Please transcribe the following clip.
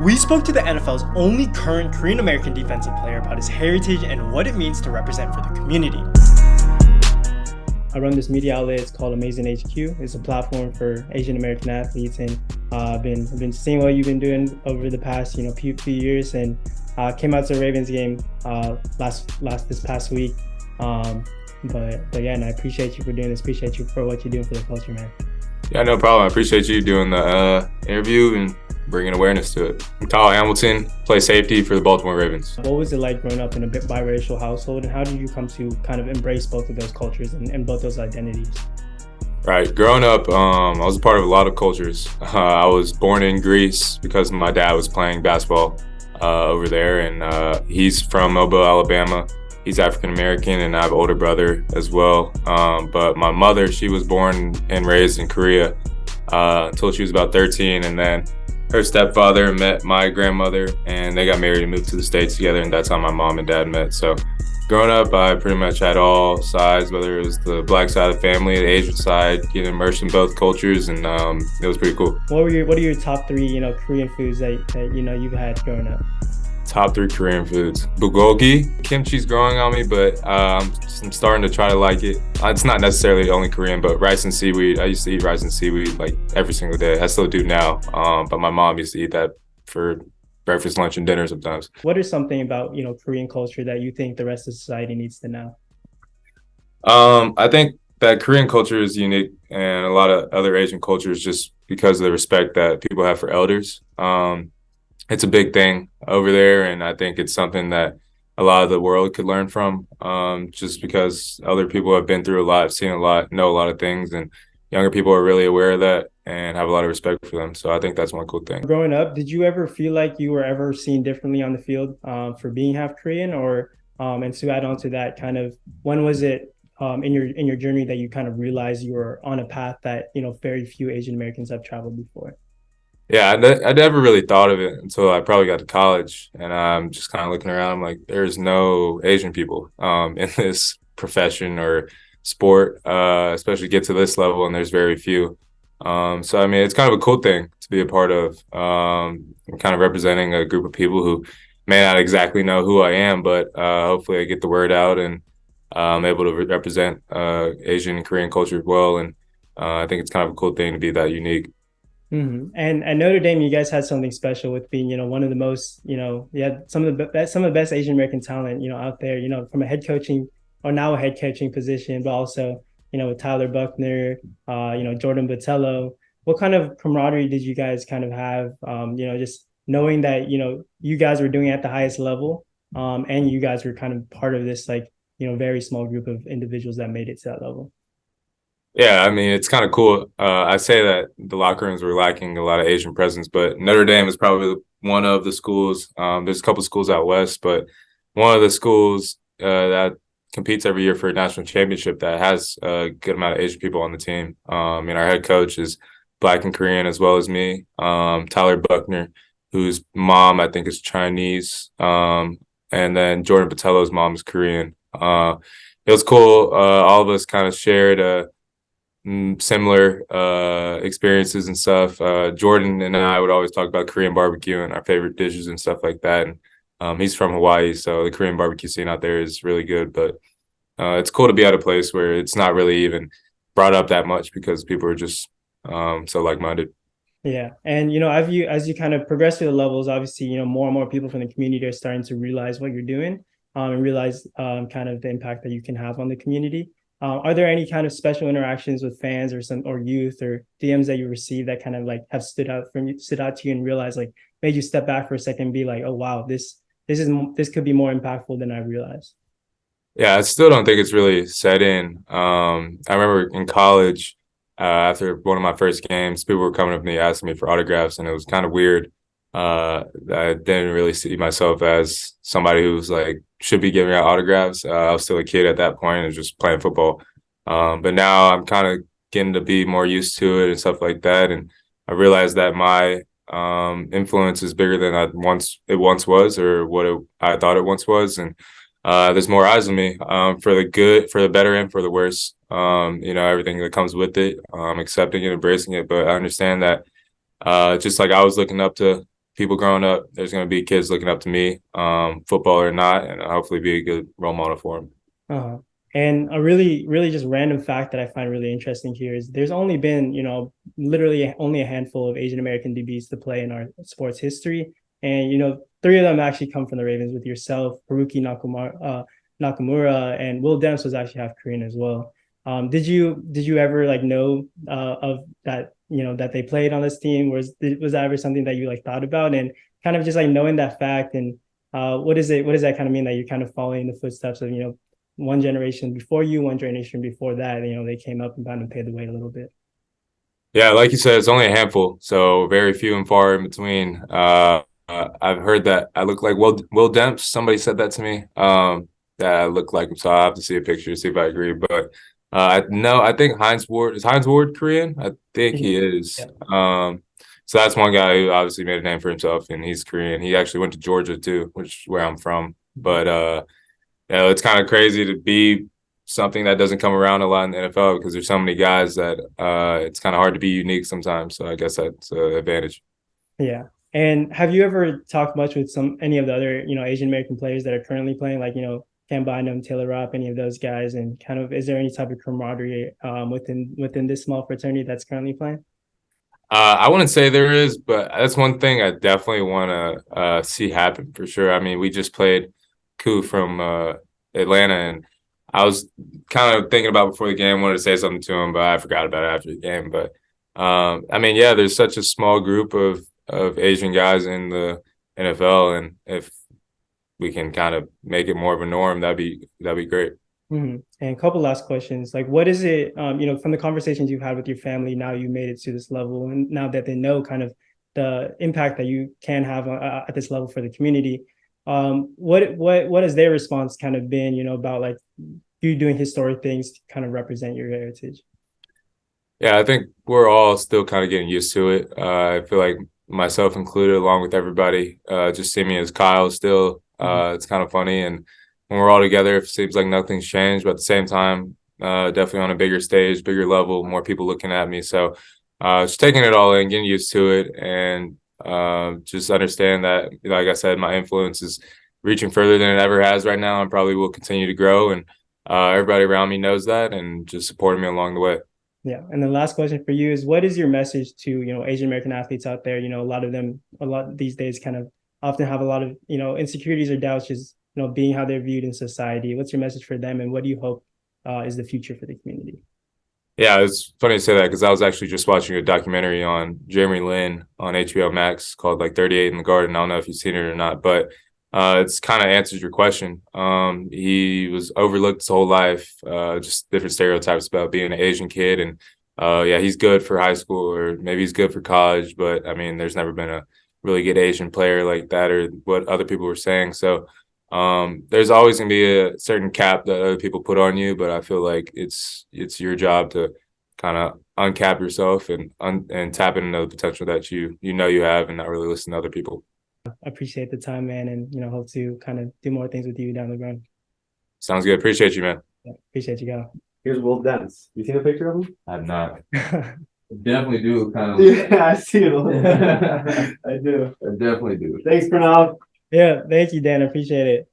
We spoke to the NFL's only current Korean American defensive player about his heritage and what it means to represent for the community. I run this media outlet. It's called AMAZN It's a platform for Asian American athletes, and I've been seeing what you've been doing over the past few years, and came out to the Ravens game this past week. But yeah, and I appreciate you for doing this. Appreciate you for what you're doing for the culture, man. Yeah, no problem. I appreciate you doing the interview and bringing awareness to it. I'm Kyle Hamilton, play safety for the Baltimore Ravens. What was it like growing up in a bit biracial household, and how did you come to kind of embrace both of those cultures and both those identities? Right. Growing up, I was a part of a lot of cultures. I was born in Greece because my dad was playing basketball over there, and he's from Mobile, Alabama. He's African American, and I have an older brother as well. But my mother, she was born and raised in Korea until she was about 13, and then her stepfather met my grandmother, and they got married and moved to the States together, and that's how my mom and dad met. So growing up, I pretty much had all sides, whether it was the black side of the family, the Asian side, getting immersed in both cultures, and it was pretty cool. What are your top three, Korean foods that you've had growing up? Top three Korean foods. Bulgogi. Kimchi's growing on me, but I'm starting to try to like it. It's not necessarily only Korean, but rice and seaweed. I used to eat rice and seaweed like every single day. I still do now, but my mom used to eat that for breakfast, lunch, and dinner sometimes. What is something about, Korean culture that you think the rest of society needs to know? I think that Korean culture is unique, and a lot of other Asian cultures, just because of the respect that people have for elders. It's a big thing over there, and I think it's something that a lot of the world could learn from, just because other people have been through a lot, seen a lot, know a lot of things, and younger people are really aware of that and have a lot of respect for them. So I think that's one cool thing. Growing up, did you ever feel like you were ever seen differently on the field for being half Korean? Or and to add on to that, kind of when was it in your journey that you kind of realized you were on a path that very few Asian Americans have traveled before? Yeah, I never really thought of it until I probably got to college, and I'm just kind of looking around. I'm like, there's no Asian people in this profession or sport, especially get to this level, and there's very few. So, I mean, it's kind of a cool thing to be a part of, kind of representing a group of people who may not exactly know who I am, but hopefully I get the word out, and I'm able to represent Asian and Korean culture well. And I think it's kind of a cool thing to be that unique. Mm-hmm. And at Notre Dame, you guys had something special with being, one of the most, you had some of the best Asian American talent, out there, from a head coaching position, but also, with Tyler Buckner, Jordan Botello. What kind of camaraderie did you guys kind of have, just knowing that, you guys were doing it at the highest level, and you guys were kind of part of this, very small group of individuals that made it to that level? Yeah, I mean, it's kind of cool. I say that the locker rooms were lacking a lot of Asian presence, but Notre Dame is probably one of the schools. There's a couple schools out west, but one of the schools that competes every year for a national championship that has a good amount of Asian people on the team. Our head coach is Black and Korean as well as me. Tyler Buckner, whose mom I think is Chinese, and then Jordan Botello's mom is Korean. It was cool. All of us kind of shared similar experiences and stuff. Jordan and I would always talk about Korean barbecue and our favorite dishes and stuff like that. And he's from Hawaii, so the Korean barbecue scene out there is really good. But it's cool to be at a place where it's not really even brought up that much because people are just so like-minded. Yeah. And, as you kind of progress through the levels, obviously, more and more people from the community are starting to realize what you're doing and realize kind of the impact that you can have on the community. Are there any kind of special interactions with fans or youth or DMs that you receive that kind of have stood out to you and realize made you step back for a second and be like, oh wow, this could be more impactful than I realized? Yeah, I still don't think it's really set in. I remember in college, after one of my first games, people were coming up to me asking me for autographs, and it was kind of weird. I didn't really see myself as somebody who's should be giving out autographs. I was still a kid at that point and just playing football. But now I'm kind of getting to be more used to it and stuff like that. And I realized that my influence is bigger than it once was, or what I thought it once was. And there's more eyes on me, for the good, for the better, and for the worse. Everything that comes with it, accepting it, embracing it. But I understand that just like I was looking up to people growing up, there's going to be kids looking up to me, football or not, and hopefully be a good role model for them. Uh-huh. And a really just random fact that I find really interesting here is there's only been, literally only a handful of Asian American DBs to play in our sports history. And, three of them actually come from the Ravens with yourself, Haruki Nakamura, and Will Demps was actually half Korean as well. Did you ever like know of that, that they played on this team? Was that ever something that you like thought about, and kind of just like knowing that fact, and what does that kind of mean that you're kind of following in the footsteps of, one generation before you, one generation before that, they came up and kind of paved the way a little bit. Yeah, like you said, it's only a handful, so very few and far in between. I've heard that I look like Will Demps. Somebody said that to me. That I look like him, so I'll have to see a picture to see if I agree. But no, I think Heinz Ward Korean? I think he is. Yeah. So that's one guy who obviously made a name for himself, and he's Korean. He actually went to Georgia too, which is where I'm from. But it's kind of crazy to be something that doesn't come around a lot in the NFL because there's so many guys that it's kind of hard to be unique sometimes. So I guess that's an advantage. Yeah. And have you ever talked much with any of the other, Asian American players that are currently playing, like, Cam Bynum, Taylor Rapp, any of those guys, and kind of, is there any type of camaraderie within this small fraternity that's currently playing? I wouldn't say there is, but that's one thing I definitely want to see happen for sure. I mean, we just played Ku from Atlanta, and I was kind of thinking about before the game, wanted to say something to him, but I forgot about it after the game. But I mean, yeah, there's such a small group of Asian guys in the NFL, and if we can kind of make it more of a norm, that'd be great. Mm-hmm. And a couple last questions. Like, what is it, from the conversations you've had with your family, now you made it to this level, and now that they know kind of the impact that you can have at this level for the community, what has their response kind of been, about like you doing historic things to kind of represent your heritage? Yeah, I think we're all still kind of getting used to it. I feel like myself included, along with everybody, just see me as Kyle still. It's kind of funny, and when we're all together, it seems like nothing's changed. But at the same time, definitely on a bigger stage, bigger level, more people looking at me. So just taking it all in, getting used to it, and just understand that, like I said, my influence is reaching further than it ever has right now, and probably will continue to grow. And everybody around me knows that, and just supporting me along the way. Yeah. And the last question for you is, what is your message to, Asian American athletes out there? A lot of these days kind of often have a lot of, insecurities or doubts, just, being how they're viewed in society. What's your message for them, and what do you hope is the future for the community? Yeah, it's funny to say that because I was actually just watching a documentary on Jeremy Lin on HBO Max called like 38 in the Garden. I don't know if you've seen it or not, but it's kind of answers your question. He was overlooked his whole life, just different stereotypes about being an Asian kid. And yeah, he's good for high school, or maybe he's good for college, but I mean, there's never been a really good Asian player like that, or what other people were saying. So there's always going to be a certain cap that other people put on you, but I feel like it's your job to kind of uncap yourself and tap into the potential that you have, and not really listen to other people. I appreciate the time, man, and hope to kind of do more things with you down the road. Sounds good. Appreciate you, man. Yeah, appreciate you, Kyle. Here's Will Demps. You seen a picture of him? I have not. Definitely do kind of. Yeah, I see it. I do. I definitely do. Thanks, Pranav. Yeah, thank you, Dan. I appreciate it.